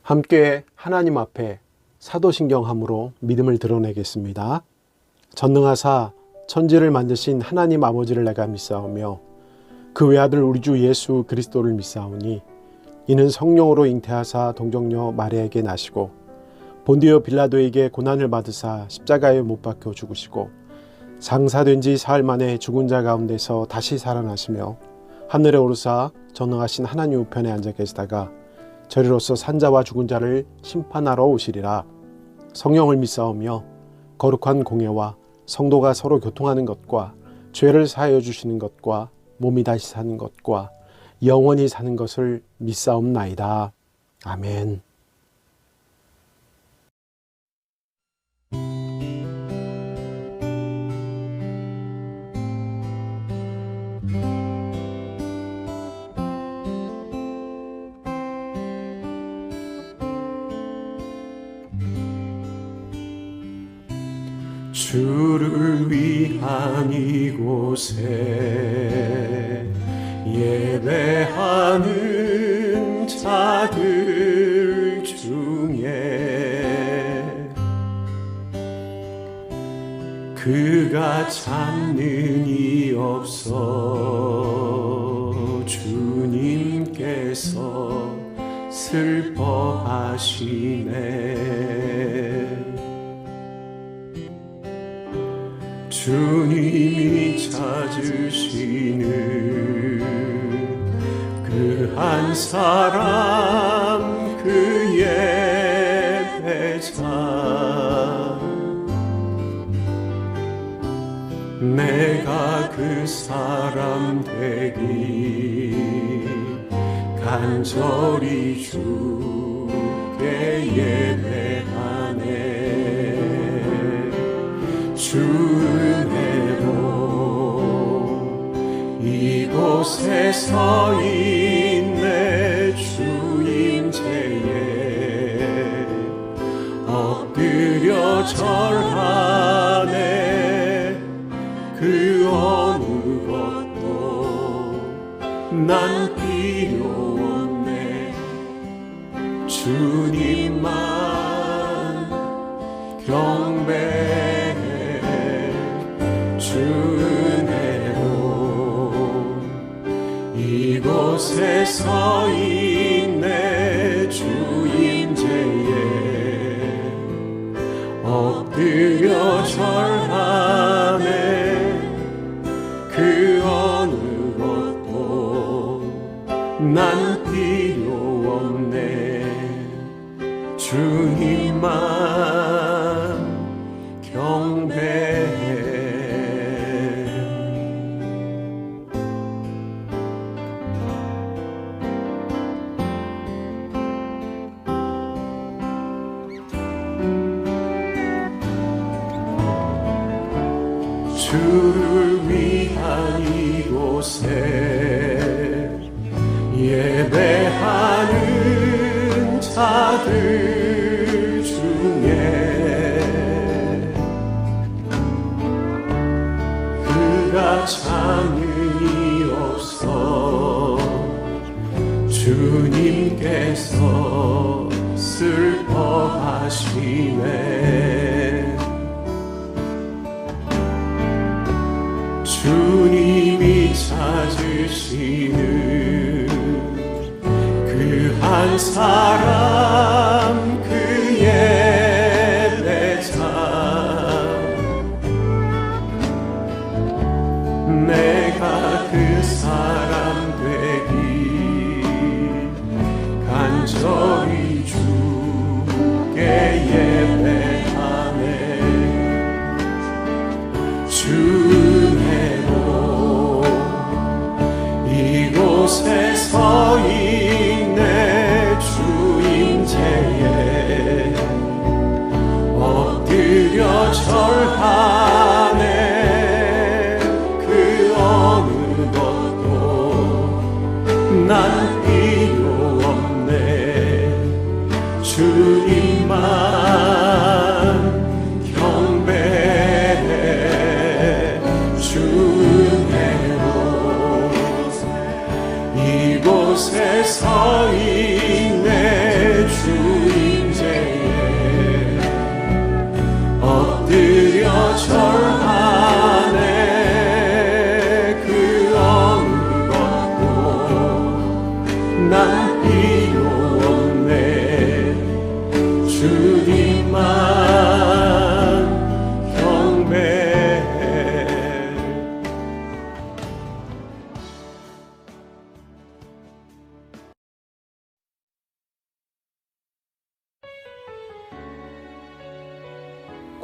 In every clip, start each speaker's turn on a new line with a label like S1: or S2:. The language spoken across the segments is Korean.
S1: 함께 하나님 앞에 사도신경함으로 믿음을 드러내겠습니다. 전능하사 천지를 만드신 하나님 아버지를 내가 믿사오며 그 외아들 우리 주 예수 그리스도를 믿사오니 이는 성령으로 잉태하사 동정녀 마리아에게 나시고 본디오 빌라도에게 고난을 받으사 십자가에 못 박혀 죽으시고 장사된 지 사흘 만에 죽은 자 가운데서 다시 살아나시며 하늘에 오르사 전능하신 하나님 우편에 앉아 계시다가 저리로서 산자와 죽은 자를 심판하러 오시리라. 성령을 믿사오며 거룩한 공예와 성도가 서로 교통하는 것과 죄를 사하여 주시는 것과 몸이 다시 사는 것과 영원히 사는 것을 믿사옵나이다. 아멘.
S2: 주를 위한 이곳에 예배하는 자들 중에 그가 찾는 이 없어 주님께서 슬퍼하시네. 주님이 찾으시는 그 한 사람 그 예배자 내가 그 사람 되기 간절히 주께 예배하네. 주은혜로 이곳에 서 있네. 주임제에 엎드려 절하네. 그 어느 것도 난 필요 없네. 주님만 경배해. 주은혜로 이곳에 서 있네. 주임제에 엎드려 절하네. 그 어느 것도 난 필요 없네. 주님만 경배해. 주를 위한 이곳에 예배하는 자들 중에 그가 참음이 없어 주님께서 슬퍼하시네. 주님이 찾으시는 그 한 사람 그 예배자 내가 그 사람 되기 간절히 주께 예배하네. 주은혜로 이곳에 서 있네. 주임제에 엎드려 절하네. 그 어느 것도 난 필요 없네. 주님만 경배해. 주은혜로 이곳에 서 있네. 주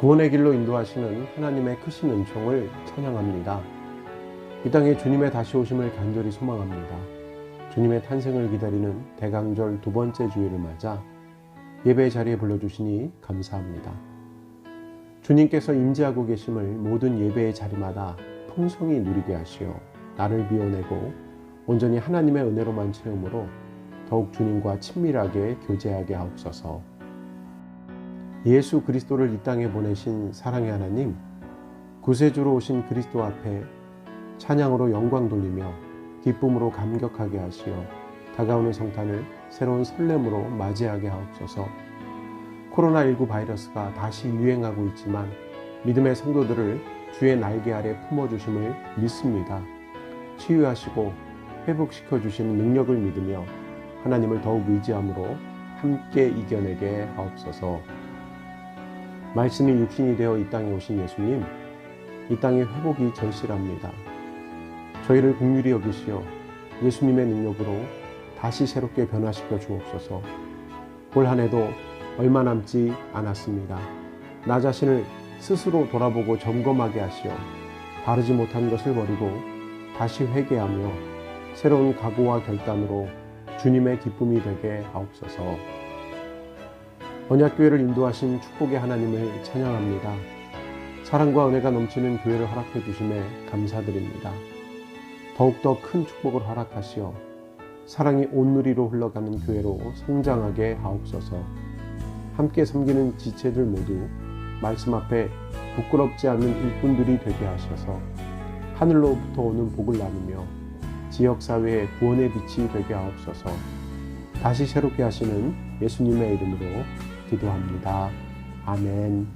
S1: 구원의 길로 인도하시는 하나님의 크신 은총을 찬양합니다. 이 땅에 주님의 다시 오심을 간절히 소망합니다. 주님의 탄생을 기다리는 대강절 두 번째 주일을 맞아 예배 자리에 불러주시니 감사합니다. 주님께서 임재하고 계심을 모든 예배의 자리마다 풍성히 누리게 하시어 나를 비워내고 온전히 하나님의 은혜로만 채움으로 더욱 주님과 친밀하게 교제하게 하옵소서. 예수 그리스도를 이 땅에 보내신 사랑의 하나님, 구세주로 오신 그리스도 앞에 찬양으로 영광 돌리며 기쁨으로 감격하게 하시어 다가오는 성탄을 새로운 설렘으로 맞이하게 하옵소서. 코로나19 바이러스가 다시 유행하고 있지만 믿음의 성도들을 주의 날개 아래 품어주심을 믿습니다. 치유하시고 회복시켜 주시는 능력을 믿으며 하나님을 더욱 의지함으로 함께 이겨내게 하옵소서. 말씀이 육신이 되어 이 땅에 오신 예수님, 이 땅의 회복이 절실합니다. 저희를 긍휼히 여기시어 예수님의 능력으로 다시 새롭게 변화시켜 주옵소서. 올 한 해도 얼마 남지 않았습니다. 나 자신을 스스로 돌아보고 점검하게 하시어 바르지 못한 것을 버리고 다시 회개하며 새로운 각오와 결단으로 주님의 기쁨이 되게 하옵소서. 언약교회를 인도하신 축복의 하나님을 찬양합니다. 사랑과 은혜가 넘치는 교회를 허락해 주심에 감사드립니다. 더욱더 큰 축복을 허락하시어 사랑이 온누리로 흘러가는 교회로 성장하게 하옵소서. 함께 섬기는 지체들 모두 말씀 앞에 부끄럽지 않은 일꾼들이 되게 하셔서 하늘로부터 오는 복을 나누며 지역사회의 구원의 빛이 되게 하옵소서. 다시 새롭게 하시는 예수님의 이름으로 기도합니다. 아멘.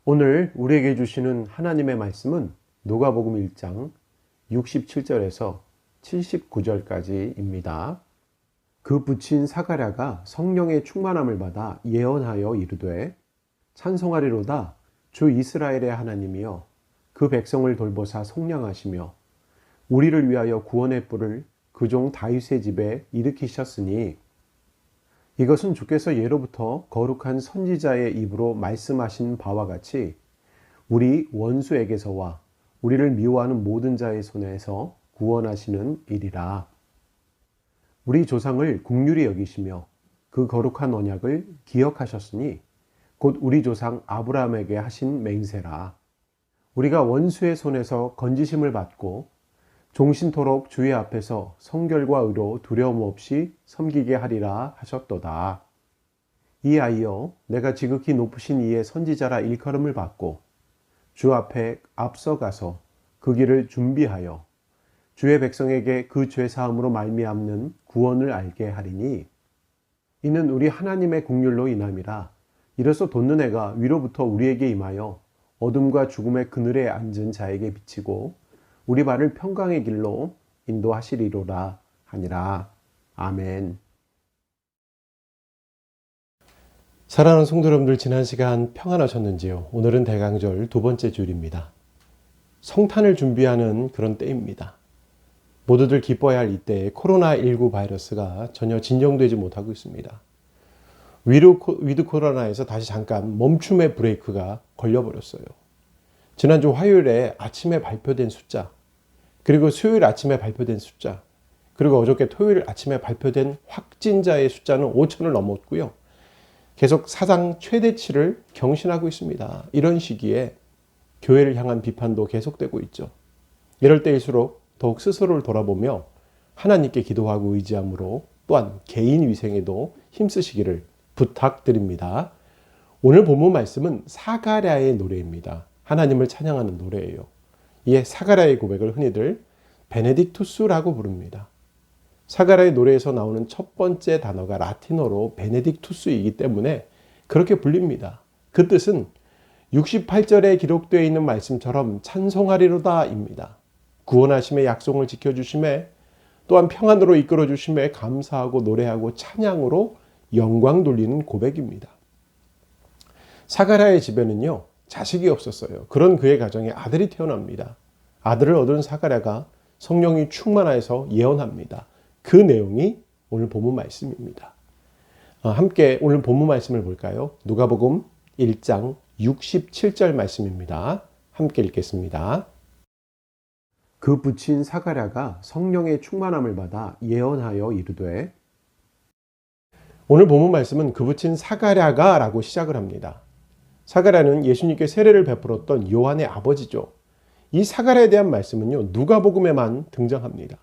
S1: 오늘 우리에게 주시는 하나님의 말씀은 누가복음 1장 67절에서 79절까지입니다. 그 부친 사가랴가 성령의 충만함을 받아 예언하여 이르되 찬송하리로다 주 이스라엘의 하나님이여 그 백성을 돌보사 속량하시며 우리를 위하여 구원의 뿔을 그 종 다윗의 집에 일으키셨으니 이것은 주께서 예로부터 거룩한 선지자의 입으로 말씀하신 바와 같이 우리 원수에게서와 우리를 미워하는 모든 자의 손에서 구원하시는 일이라. 우리 조상을 긍휼히 여기시며 그 거룩한 언약을 기억하셨으니 곧 우리 조상 아브라함에게 하신 맹세라. 우리가 원수의 손에서 건지심을 받고 종신토록 주의 앞에서 성결과 의로 두려움 없이 섬기게 하리라 하셨도다. 이하여 내가 지극히 높으신 이의 선지자라 일컬음을 받고 주 앞에 앞서가서 그 길을 준비하여 주의 백성에게 그 죄사함으로 말미암는 구원을 알게 하리니 이는 우리 하나님의 긍휼로 인함이라. 이로써 돋는 해가 위로부터 우리에게 임하여 어둠과 죽음의 그늘에 앉은 자에게 비치고 우리 발을 평강의 길로 인도하시리로라 하니라. 아멘. 사랑하는 성도 여러분들, 지난 시간 평안하셨는지요? 오늘은 대강절 두 번째 주일입니다. 성탄을 준비하는 그런 때입니다. 모두들 기뻐해야 할 이때에 코로나19 바이러스가 전혀 진정되지 못하고 있습니다. 위드 코로나에서 다시 잠깐 멈춤의 브레이크가 걸려버렸어요. 지난주 화요일에 아침에 발표된 숫자, 그리고 수요일 아침에 발표된 숫자, 그리고 어저께 토요일 아침에 발표된 확진자의 숫자는 5천을 넘었고요. 계속 사상 최대치를 경신하고 있습니다. 이런 시기에 교회를 향한 비판도 계속되고 있죠. 이럴 때일수록 더욱 스스로를 돌아보며 하나님께 기도하고 의지함으로 또한 개인 위생에도 힘쓰시기를 부탁드립니다. 오늘 본문 말씀은 사가랴의 노래입니다. 하나님을 찬양하는 노래예요. 이에 사가랴의 고백을 흔히들 베네딕투스라고 부릅니다. 사가랴의 노래에서 나오는 첫 번째 단어가 라틴어로 베네딕투스이기 때문에 그렇게 불립니다. 그 뜻은 68절에 기록되어 있는 말씀처럼 찬송하리로다입니다. 구원하심의 약속을 지켜주심에 또한 평안으로 이끌어주심에 감사하고 노래하고 찬양으로 영광 돌리는 고백입니다. 사가랴의 집에는요, 자식이 없었어요. 그런 그의 가정에 아들이 태어납니다. 아들을 얻은 사가랴가 성령이 충만하여서 예언합니다. 그 내용이 오늘 본문 말씀입니다. 함께 오늘 본문 말씀을 볼까요? 누가복음 1장 67절 말씀입니다. 함께 읽겠습니다. 그 부친 사가랴가 성령의 충만함을 받아 예언하여 이르되. 오늘 본문 말씀은 그 부친 사가랴가 라고 시작을 합니다. 사가랴는 예수님께 세례를 베풀었던 요한의 아버지죠. 이 사가랴에 대한 말씀은요, 누가복음에만 등장합니다.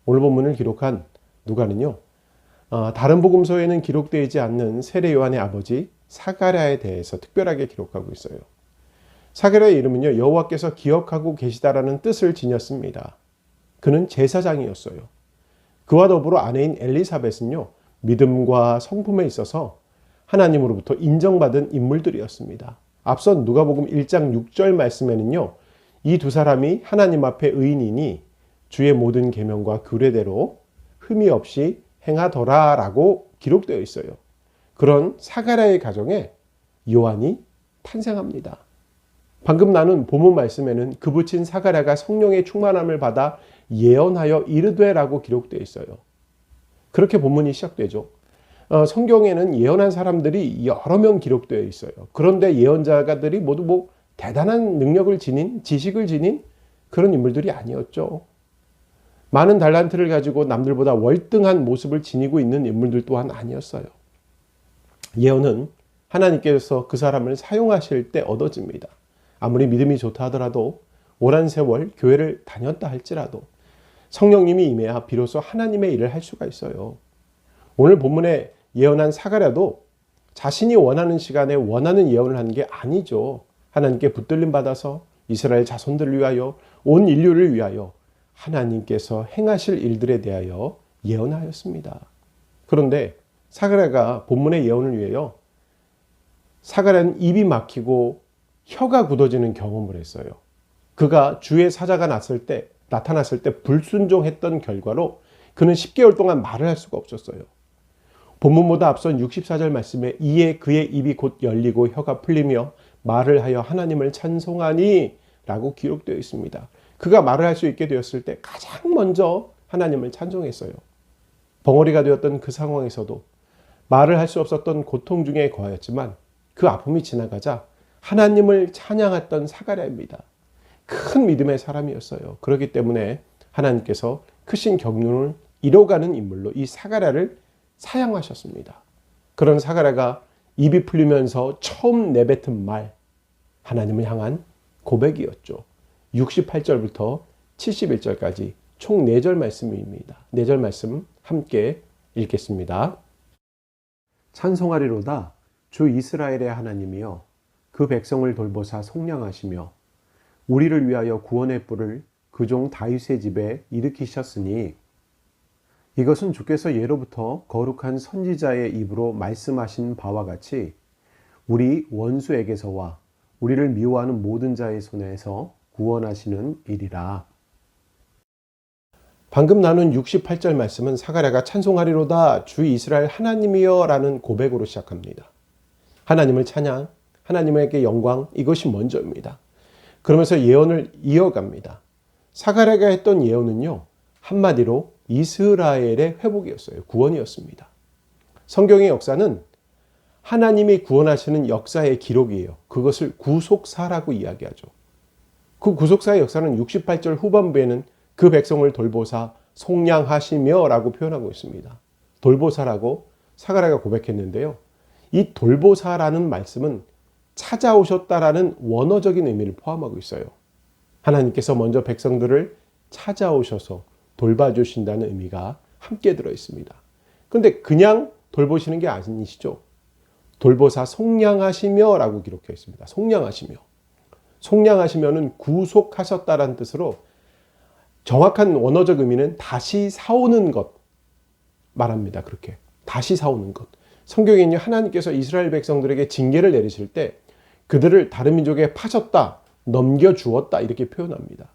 S1: 오늘 본문을 기록한 누가는요, 다른 복음서에는 기록되지 않는 세례 요한의 아버지 사가랴에 대해서 특별하게 기록하고 있어요. 사가랴의 이름은요, 여호와께서 기억하고 계시다라는 뜻을 지녔습니다. 그는 제사장이었어요. 그와 더불어 아내인 엘리사벳은요, 믿음과 성품에 있어서 하나님으로부터 인정받은 인물들이었습니다. 앞선 누가복음 1장 6절 말씀에는요, 이 두 사람이 하나님 앞에 의인이니 주의 모든 계명과 규례대로 흠이 없이 행하더라라고 기록되어 있어요. 그런 사가랴의 가정에 요한이 탄생합니다. 방금 나눈 본문 말씀에는 그 부친 사가랴가 성령의 충만함을 받아 예언하여 이르되라고 기록되어 있어요. 그렇게 본문이 시작되죠. 성경에는 예언한 사람들이 여러 명 기록되어 있어요. 그런데 예언자들이 모두 대단한 능력을 지닌, 지식을 지닌 그런 인물들이 아니었죠. 많은 달란트를 가지고 남들보다 월등한 모습을 지니고 있는 인물들 또한 아니었어요. 예언은 하나님께서 그 사람을 사용하실 때 얻어집니다. 아무리 믿음이 좋다 하더라도 오랜 세월 교회를 다녔다 할지라도 성령님이 임해야 비로소 하나님의 일을 할 수가 있어요. 오늘 본문에 예언한 사가랴도 자신이 원하는 시간에 원하는 예언을 하는 게 아니죠. 하나님께 붙들림 받아서 이스라엘 자손들을 위하여, 온 인류를 위하여 하나님께서 행하실 일들에 대하여 예언하였습니다. 그런데 사가랴가 본문의 예언을 위하여 사가랴는 입이 막히고 혀가 굳어지는 경험을 했어요. 그가 주의 사자가 나타났을 때 불순종했던 결과로 그는 10개월 동안 말을 할 수가 없었어요. 본문보다 앞선 64절 말씀에 이에 그의 입이 곧 열리고 혀가 풀리며 말을 하여 하나님을 찬송하니 라고 기록되어 있습니다. 그가 말을 할 수 있게 되었을 때 가장 먼저 하나님을 찬송했어요. 벙어리가 되었던 그 상황에서도 말을 할 수 없었던 고통 중에 거하였지만 그 아픔이 지나가자 하나님을 찬양했던 사가랴입니다. 큰 믿음의 사람이었어요. 그렇기 때문에 하나님께서 크신 경륜을 이뤄가는 인물로 이 사가랴를 사용하셨습니다. 그런 사가랴가 입이 풀리면서 처음 내뱉은 말, 하나님을 향한 고백이었죠. 68절부터 71절까지 총 4절 말씀입니다. 4절 말씀 함께 읽겠습니다. 찬송하리로다 주 이스라엘의 하나님이여 그 백성을 돌보사 속량하시며 우리를 위하여 구원의 뿔을 그 종 다윗의 집에 일으키셨으니 이것은 주께서 예로부터 거룩한 선지자의 입으로 말씀하신 바와 같이 우리 원수에게서와 우리를 미워하는 모든 자의 손에서 구원하시는 일이라. 방금 나눈 68절 말씀은 사가랴가 찬송하리로다 주 이스라엘 하나님이여 라는 고백으로 시작합니다. 하나님을 찬양, 하나님에게 영광, 이것이 먼저입니다. 그러면서 예언을 이어갑니다. 사가랴가 했던 예언은요, 한마디로 이스라엘의 회복이었어요. 구원이었습니다. 성경의 역사는 하나님이 구원하시는 역사의 기록이에요. 그것을 구속사라고 이야기하죠. 그 구속사의 역사는 68절 후반부에는 그 백성을 돌보사 속량하시며 라고 표현하고 있습니다. 돌보사라고 사가랴가 고백했는데요. 이 돌보사라는 말씀은 찾아오셨다라는 원어적인 의미를 포함하고 있어요. 하나님께서 먼저 백성들을 찾아오셔서 돌봐주신다는 의미가 함께 들어 있습니다. 그런데 그냥 돌보시는 게 아니시죠. 돌보사 속량하시며 라고 기록해 있습니다. 속량하시며. 속량하시면은 구속하셨다라는 뜻으로 정확한 원어적 의미는 다시 사오는 것 말합니다. 그렇게. 다시 사오는 것. 성경에는 하나님께서 이스라엘 백성들에게 징계를 내리실 때 그들을 다른 민족에 파셨다, 넘겨주었다 이렇게 표현합니다.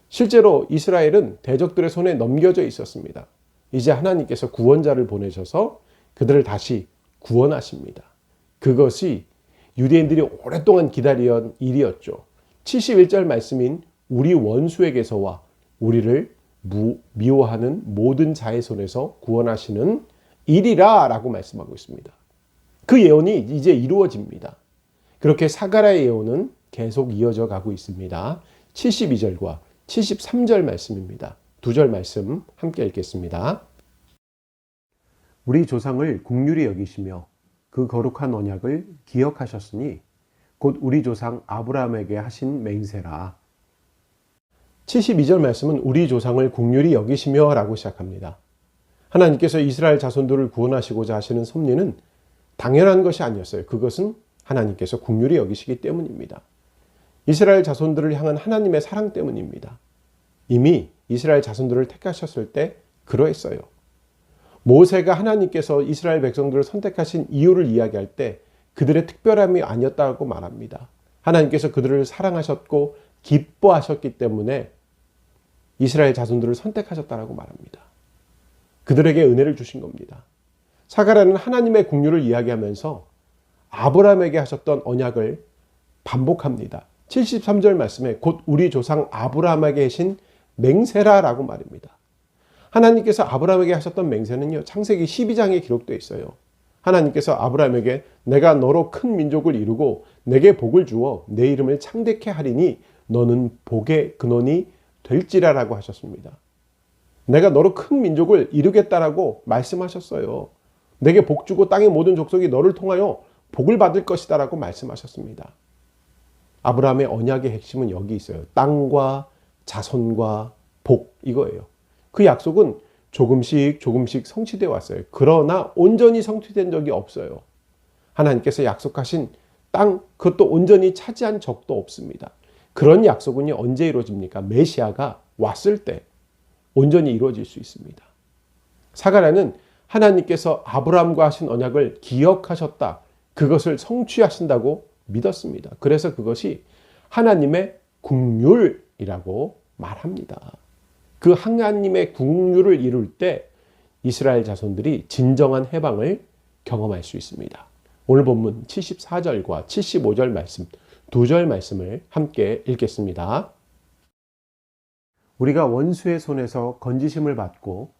S1: 실제로 이스라엘은 대적들의 손에 넘겨져 있었습니다. 이제 하나님께서 구원자를 보내셔서 그들을 다시 구원하십니다. 그것이 유대인들이 오랫동안 기다리던 일이었죠. 71절 말씀인 우리 원수에게서와 우리를 미워하는 모든 자의 손에서 구원하시는 이리라 라고 말씀하고 있습니다. 그 예언이 이제 이루어집니다. 그렇게 사가랴의 예언은 계속 이어져 가고 있습니다. 72절과 73절 말씀입니다. 두 절 말씀 함께 읽겠습니다. 우리 조상을 긍휼히 여기시며 그 거룩한 언약을 기억하셨으니 곧 우리 조상 아브라함에게 하신 맹세라. 72절 말씀은 우리 조상을 긍휼히 여기시며 라고 시작합니다. 하나님께서 이스라엘 자손들을 구원하시고자 하시는 섭리는 당연한 것이 아니었어요. 그것은 하나님께서 긍휼히 여기시기 때문입니다. 이스라엘 자손들을 향한 하나님의 사랑 때문입니다. 이미 이스라엘 자손들을 택하셨을 때 그러했어요. 모세가 하나님께서 이스라엘 백성들을 선택하신 이유를 이야기할 때 그들의 특별함이 아니었다고 말합니다. 하나님께서 그들을 사랑하셨고 기뻐하셨기 때문에 이스라엘 자손들을 선택하셨다고 말합니다. 그들에게 은혜를 주신 겁니다. 사가랴는 하나님의 긍휼을 이야기하면서 아브라함에게 하셨던 언약을 반복합니다. 73절 말씀에 곧 우리 조상 아브라함에게 하신 맹세라라고 말입니다. 하나님께서 아브라함에게 하셨던 맹세는요, 창세기 12장에 기록되어 있어요. 하나님께서 아브라함에게 내가 너로 큰 민족을 이루고 내게 복을 주어 내 이름을 창대케 하리니 너는 복의 근원이 될지라라고 하셨습니다. 내가 너로 큰 민족을 이루겠다라고 말씀하셨어요. 내게 복 주고 땅의 모든 족속이 너를 통하여 복을 받을 것이다라고 말씀하셨습니다. 아브라함의 언약의 핵심은 여기 있어요. 땅과 자손과 복, 이거예요. 그 약속은 조금씩 성취되어 왔어요. 그러나 온전히 성취된 적이 없어요. 하나님께서 약속하신 땅, 그것도 온전히 차지한 적도 없습니다. 그런 약속은요, 언제 이루어집니까? 메시아가 왔을 때 온전히 이루어질 수 있습니다. 사가랴는 하나님께서 아브라함과 하신 언약을 기억하셨다. 그것을 성취하신다고 믿었습니다. 그래서 그것이 하나님의 긍휼이라고 말합니다. 그 하나님의 긍휼을 이룰 때 이스라엘 자손들이 진정한 해방을 경험할 수 있습니다. 오늘 본문 74절과 75절 말씀, 두 절 말씀을 함께 읽겠습니다. 우리가 원수의 손에서 건지심을 받고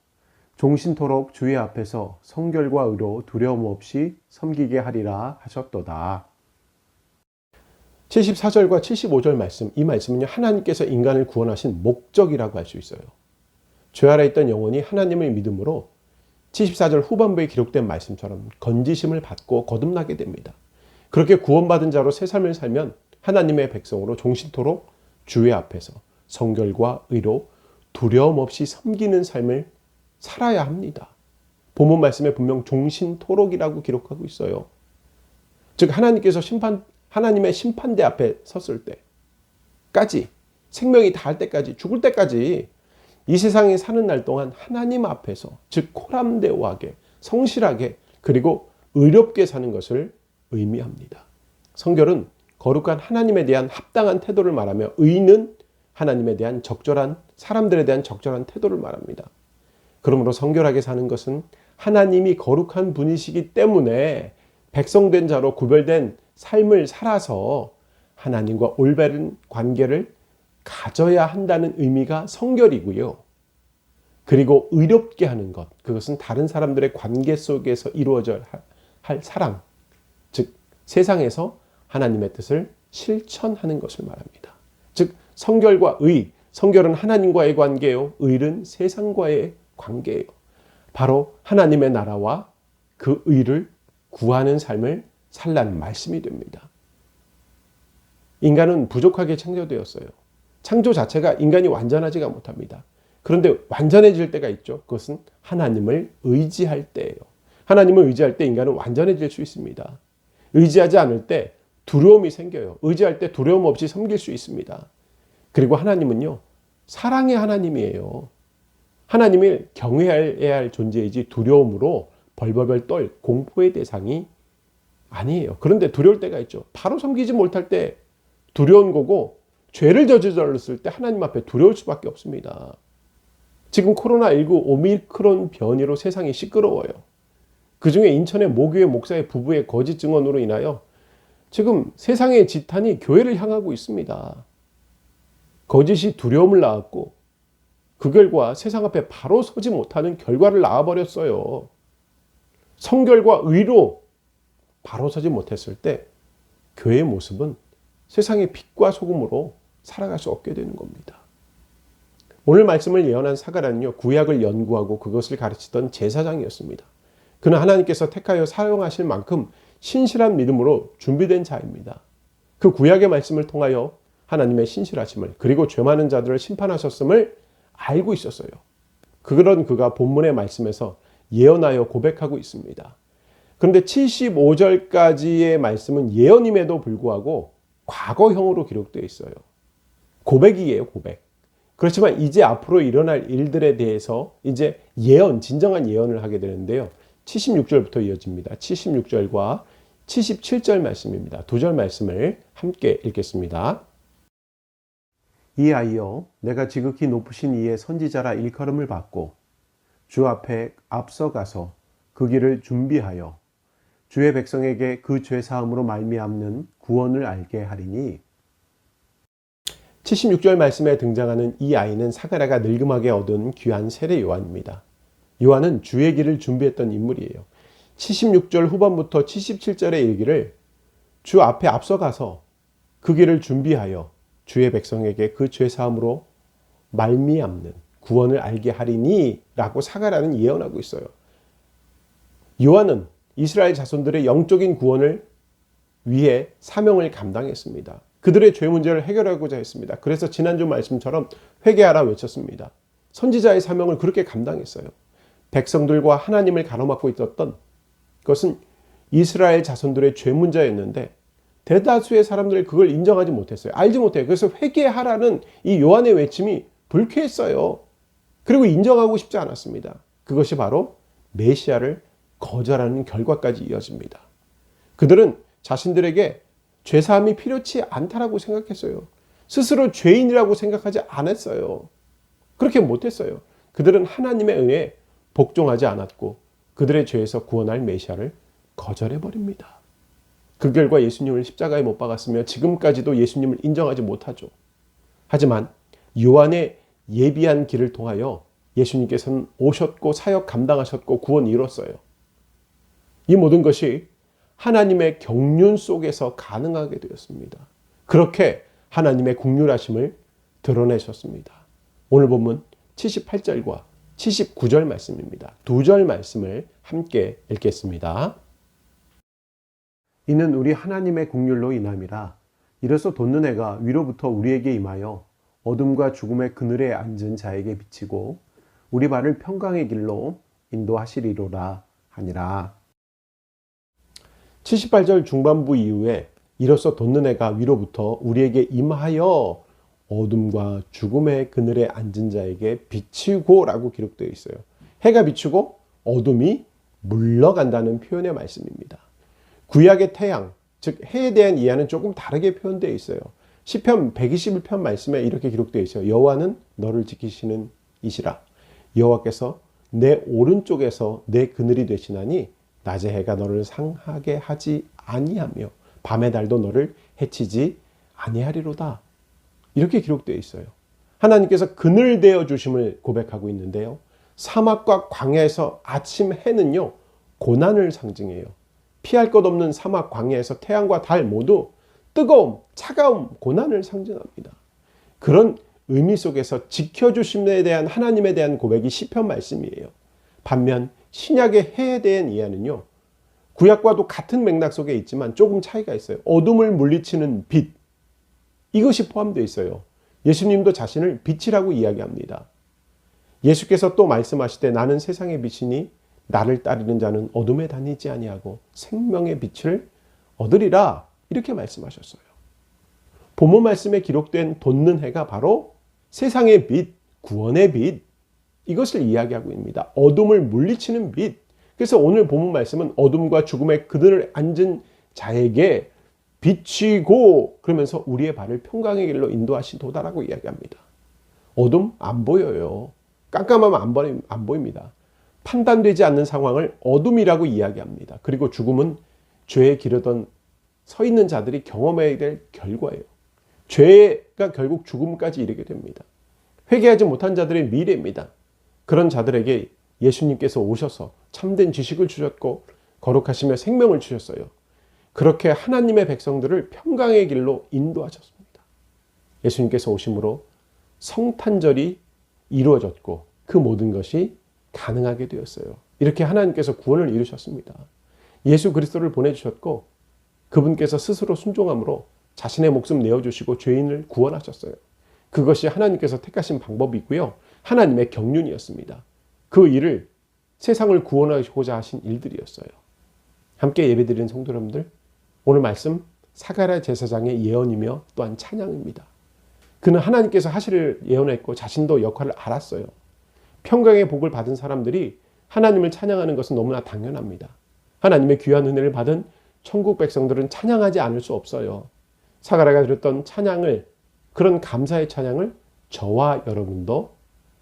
S1: 종신토록 주의 앞에서 성결과 의로 두려움 없이 섬기게 하리라 하셨도다. 74절과 75절 말씀, 이 말씀은요, 하나님께서 인간을 구원하신 목적이라고 할 수 있어요. 죄 아래 있던 영혼이 하나님을 믿음으로 74절 후반부에 기록된 말씀처럼 건지심을 받고 거듭나게 됩니다. 그렇게 구원받은 자로 새 삶을 살면 하나님의 백성으로 종신토록 주의 앞에서 성결과 의로 두려움 없이 섬기는 삶을 살아야 합니다. 본문 말씀에 분명 종신토록이라고 기록하고 있어요. 즉 하나님의 심판대 앞에 섰을 때까지, 생명이 다할 때까지, 죽을 때까지 이 세상에 사는 날 동안 하나님 앞에서, 즉 코람데오하게, 성실하게, 그리고 의롭게 사는 것을 의미합니다. 성결은 거룩한 하나님에 대한 합당한 태도를 말하며, 의는 하나님에 대한 적절한, 사람들에 대한 적절한 태도를 말합니다. 그러므로 성결하게 사는 것은 하나님이 거룩한 분이시기 때문에 백성된 자로 구별된 삶을 살아서 하나님과 올바른 관계를 가져야 한다는 의미가 성결이고요. 그리고 의롭게 하는 것, 그것은 다른 사람들의 관계 속에서 이루어져야 할 사랑, 즉 세상에서 하나님의 뜻을 실천하는 것을 말합니다. 즉 성결과 의, 성결은 하나님과의 관계요, 의는 세상과의 관계예요. 바로 하나님의 나라와 그 의를 구하는 삶을 살라는 말씀이 됩니다. 인간은 부족하게 창조되었어요. 창조 자체가 인간이 완전하지가 못합니다. 그런데 완전해질 때가 있죠. 그것은 하나님을 의지할 때예요. 하나님을 의지할 때 인간은 완전해질 수 있습니다. 의지하지 않을 때 두려움이 생겨요. 의지할 때 두려움 없이 섬길 수 있습니다. 그리고 하나님은요, 사랑의 하나님이에요. 하나님을 경외해야 할 존재이지 두려움으로 벌벌벌 떨 공포의 대상이 아니에요. 그런데 두려울 때가 있죠. 바로 섬기지 못할 때 두려운 거고, 죄를 저질렀을 때 하나님 앞에 두려울 수밖에 없습니다. 지금 코로나19 오미크론 변이로 세상이 시끄러워요. 그중에 인천의 모교회 목사의 부부의 거짓 증언으로 인하여 지금 세상의 지탄이 교회를 향하고 있습니다. 거짓이 두려움을 낳았고 그 결과 세상 앞에 바로 서지 못하는 결과를 낳아버렸어요. 성결과 의로 바로 서지 못했을 때 교회의 모습은 세상의 빛과 소금으로 살아갈 수 없게 되는 겁니다. 오늘 말씀을 예언한 사가랴는요, 구약을 연구하고 그것을 가르치던 제사장이었습니다. 그는 하나님께서 택하여 사용하실 만큼 신실한 믿음으로 준비된 자입니다. 그 구약의 말씀을 통하여 하나님의 신실하심을, 그리고 죄 많은 자들을 심판하셨음을 알고 있었어요. 그런 그가 본문의 말씀에서 예언하여 고백하고 있습니다. 그런데 75절까지의 말씀은 예언임에도 불구하고 과거형으로 기록되어 있어요. 고백이에요, 고백. 그렇지만 이제 앞으로 일어날 일들에 대해서 이제 예언, 진정한 예언을 하게 되는데요. 76절부터 이어집니다. 76절과 77절 말씀입니다. 두 절 말씀을 함께 읽겠습니다. 이 아이여, 내가 지극히 높으신 이의 선지자라 일컬음을 받고 주 앞에 앞서가서 그 길을 준비하여 주의 백성에게 그 죄 사함으로 말미암는 구원을 알게 하리니. 76절 말씀에 등장하는 이 아이는 사가랴가 늙음하게 얻은 귀한 세례 요한입니다. 요한은 주의 길을 준비했던 인물이에요. 76절 후반부터 77절에 이르기를 주 앞에 앞서가서 그 길을 준비하여 주의 백성에게 그 죄 사함으로 말미암는 구원을 알게 하리니 라고 사가랴는 예언하고 있어요. 요한은 이스라엘 자손들의 영적인 구원을 위해 사명을 감당했습니다. 그들의 죄 문제를 해결하고자 했습니다. 그래서 지난주 말씀처럼 회개하라 외쳤습니다. 선지자의 사명을 그렇게 감당했어요. 백성들과 하나님을 가로막고 있었던 것은 이스라엘 자손들의 죄 문제였는데 대다수의 사람들이 그걸 인정하지 못했어요. 알지 못해요. 그래서 회개하라는 이 요한의 외침이 불쾌했어요. 그리고 인정하고 싶지 않았습니다. 그것이 바로 메시아를 거절하는 결과까지 이어집니다. 그들은 자신들에게 죄사함이 필요치 않다라고 생각했어요. 스스로 죄인이라고 생각하지 않았어요. 그렇게 못했어요. 그들은 하나님의 은혜에 복종하지 않았고 그들의 죄에서 구원할 메시아를 거절해버립니다. 그 결과 예수님을 십자가에 못 박았으며 지금까지도 예수님을 인정하지 못하죠. 하지만 요한의 예비한 길을 통하여 예수님께서는 오셨고 사역 감당하셨고 구원 이뤘어요. 이 모든 것이 하나님의 경륜 속에서 가능하게 되었습니다. 그렇게 하나님의 긍휼하심을 드러내셨습니다. 오늘 본문 78절과 79절 말씀입니다. 두 절 말씀을 함께 읽겠습니다. 이는 우리 하나님의 긍휼로 인함이라. 이로써 돋는 해가 위로부터 우리에게 임하여 어둠과 죽음의 그늘에 앉은 자에게 비치고 우리 발을 평강의 길로 인도하시리로라 하니라. 78절 중반부 이후에 이로써 돋는 해가 위로부터 우리에게 임하여 어둠과 죽음의 그늘에 앉은 자에게 비치고 라고 기록되어 있어요. 해가 비추고 어둠이 물러간다는 표현의 말씀입니다. 구약의 태양, 즉 해에 대한 이해는 조금 다르게 표현되어 있어요. 시편 121편 말씀에 이렇게 기록되어 있어요. 여호와는 너를 지키시는 이시라. 여호와께서 내 오른쪽에서 내 그늘이 되시나니 낮의 해가 너를 상하게 하지 아니하며 밤의 달도 너를 해치지 아니하리로다. 이렇게 기록되어 있어요. 하나님께서 그늘 되어 주심을 고백하고 있는데요. 사막과 광야에서 아침 해는요, 고난을 상징해요. 피할 것 없는 사막 광야에서 태양과 달 모두 뜨거움, 차가움, 고난을 상징합니다. 그런 의미 속에서 지켜주심에 대한 하나님에 대한 고백이 시편 말씀이에요. 반면 신약의 해에 대한 이해는요, 구약과도 같은 맥락 속에 있지만 조금 차이가 있어요. 어둠을 물리치는 빛, 이것이 포함되어 있어요. 예수님도 자신을 빛이라고 이야기합니다. 예수께서 또 말씀하실 때 나는 세상의 빛이니 나를 따르는 자는 어둠에 다니지 아니하고 생명의 빛을 얻으리라, 이렇게 말씀하셨어요. 본문 말씀에 기록된 돋는 해가 바로 세상의 빛, 구원의 빛, 이것을 이야기하고 있습니다. 어둠을 물리치는 빛. 그래서 오늘 본문 말씀은 어둠과 죽음의 그늘을 앉은 자에게 비치고, 그러면서 우리의 발을 평강의 길로 인도하시도다라고 이야기합니다. 어둠 안 보여요. 깜깜하면 안 보입니다. 판단되지 않는 상황을 어둠이라고 이야기합니다. 그리고 죽음은 죄에 기르던 서 있는 자들이 경험해야 될 결과예요. 죄가 결국 죽음까지 이르게 됩니다. 회개하지 못한 자들의 미래입니다. 그런 자들에게 예수님께서 오셔서 참된 지식을 주셨고 거룩하시며 생명을 주셨어요. 그렇게 하나님의 백성들을 평강의 길로 인도하셨습니다. 예수님께서 오심으로 성탄절이 이루어졌고 그 모든 것이 가능하게 되었어요. 이렇게 하나님께서 구원을 이루셨습니다. 예수 그리스도를 보내주셨고 그분께서 스스로 순종함으로 자신의 목숨 내어주시고 죄인을 구원하셨어요. 그것이 하나님께서 택하신 방법이고요. 하나님의 경륜이었습니다. 그 일을 세상을 구원하고자 하신 일들이었어요. 함께 예배드리는 성도 여러분들, 오늘 말씀 사가랴 제사장의 예언이며 또한 찬양입니다. 그는 하나님께서 하시를 예언했고 자신도 역할을 알았어요. 평강의 복을 받은 사람들이 하나님을 찬양하는 것은 너무나 당연합니다. 하나님의 귀한 은혜를 받은 천국 백성들은 찬양하지 않을 수 없어요. 사가랴가 드렸던 찬양을, 그런 감사의 찬양을 저와 여러분도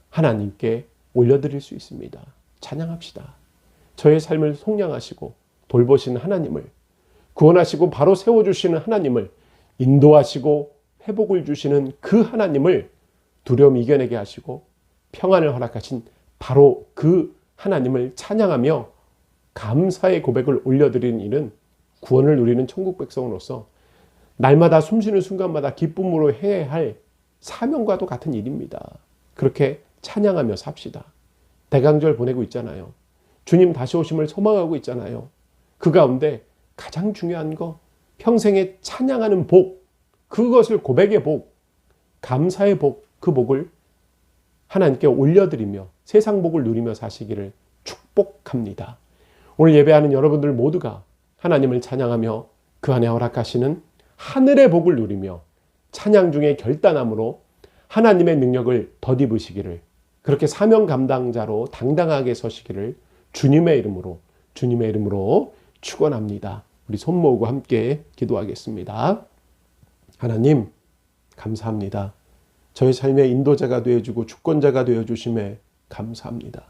S1: 하나님께 올려드릴 수 있습니다. 찬양합시다. 저의 삶을 속량하시고 돌보시는 하나님을, 구원하시고 바로 세워주시는 하나님을, 인도하시고 회복을 주시는 그 하나님을 두려움 이겨내게 하시고 평안을 허락하신 바로 그 하나님을 찬양하며 감사의 고백을 올려드리는 일은 구원을 누리는 천국 백성으로서 날마다 숨쉬는 순간마다 기쁨으로 해야 할 사명과도 같은 일입니다. 그렇게 찬양하며 삽시다. 대강절 보내고 있잖아요. 주님 다시 오심을 소망하고 있잖아요. 그 가운데 가장 중요한 거, 평생에 찬양하는 복, 그것을 고백의 복, 감사의 복, 그 복을 하나님께 올려드리며 세상 복을 누리며 사시기를 축복합니다. 오늘 예배하는 여러분들 모두가 하나님을 찬양하며 그 안에 허락하시는 하늘의 복을 누리며 찬양 중에 결단함으로 하나님의 능력을 덧입으시기를, 그렇게 사명 감당자로 당당하게 서시기를 주님의 이름으로 축원합니다. 우리 손 모으고 함께 기도하겠습니다. 하나님 감사합니다. 저희 삶의 인도자가 되어주고 주권자가 되어주심에 감사합니다.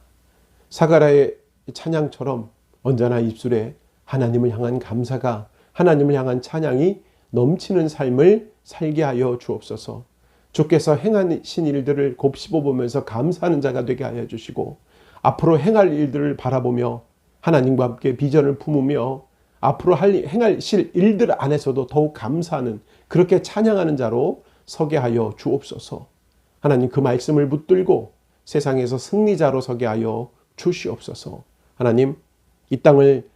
S1: 사가랴의 찬양처럼 언제나 입술에 하나님을 향한 감사가, 하나님을 향한 찬양이 넘치는 삶을 살게 하여 주옵소서. 주께서 행하신 일들을 곱씹어 보면서 감사하는 자가 되게 하여 주시고, 앞으로 행할 일들을 바라보며 하나님과 함께 비전을 품으며 앞으로 행하실 일들 안에서도 더욱 감사하는, 그렇게 찬양하는 자로 서게 하여 주옵소서. 하나님 그 말씀을 붙들고 세상에서 승리자로 서게 하여 주시옵소서. 하나님 이 땅을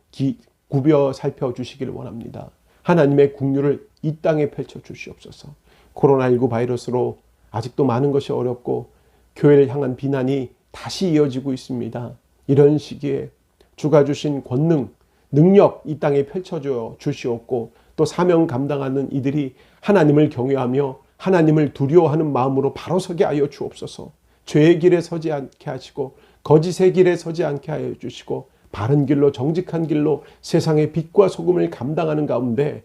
S1: 굽여 살펴주시길 원합니다. 하나님의 국류를 이 땅에 펼쳐 주시옵소서. 코로나19 바이러스로 아직도 많은 것이 어렵고 교회를 향한 비난이 다시 이어지고 있습니다. 이런 시기에 주가 주신 권능, 능력 이 땅에 펼쳐져 주시옵고, 또 사명 감당하는 이들이 하나님을 경외하며 하나님을 두려워하는 마음으로 바로 서게 하여 주옵소서. 죄의 길에 서지 않게 하시고 거짓의 길에 서지 않게 하여 주시고, 바른 길로 정직한 길로 세상의 빛과 소금을 감당하는 가운데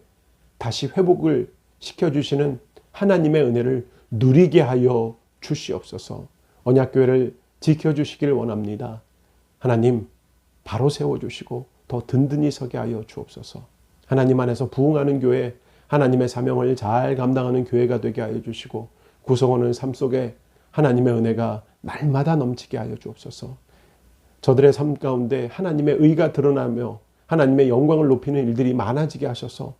S1: 다시 회복을 시켜주시는 하나님의 은혜를 누리게 하여 주시옵소서. 언약교회를 지켜주시길 원합니다. 하나님 바로 세워주시고 더 든든히 서게 하여 주옵소서. 하나님 안에서 부흥하는 교회, 하나님의 사명을 잘 감당하는 교회가 되게 하여 주시고, 구성원의 삶 속에 하나님의 은혜가 날마다 넘치게 하여 주옵소서. 저들의 삶 가운데 하나님의 의가 드러나며 하나님의 영광을 높이는 일들이 많아지게 하셔서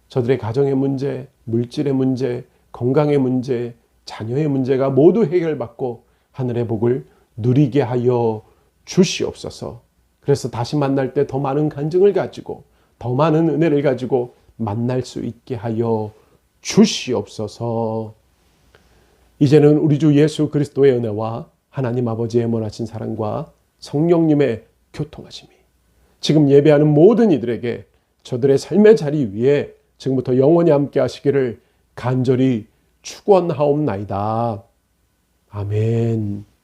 S1: 저들의 가정의 문제, 물질의 문제, 건강의 문제, 자녀의 문제가 모두 해결받고 하늘의 복을 누리게 하여 주시옵소서. 그래서 다시 만날 때 더 많은 간증을 가지고 더 많은 은혜를 가지고 만날 수 있게 하여 주시옵소서. 이제는 우리 주 예수 그리스도의 은혜와 하나님 아버지의 원하신 사랑과 성령님의 교통하심이 지금 예배하는 모든 이들에게 저들의 삶의 자리 위에 지금부터 영원히 함께 하시기를 간절히 축원하옵나이다. 아멘.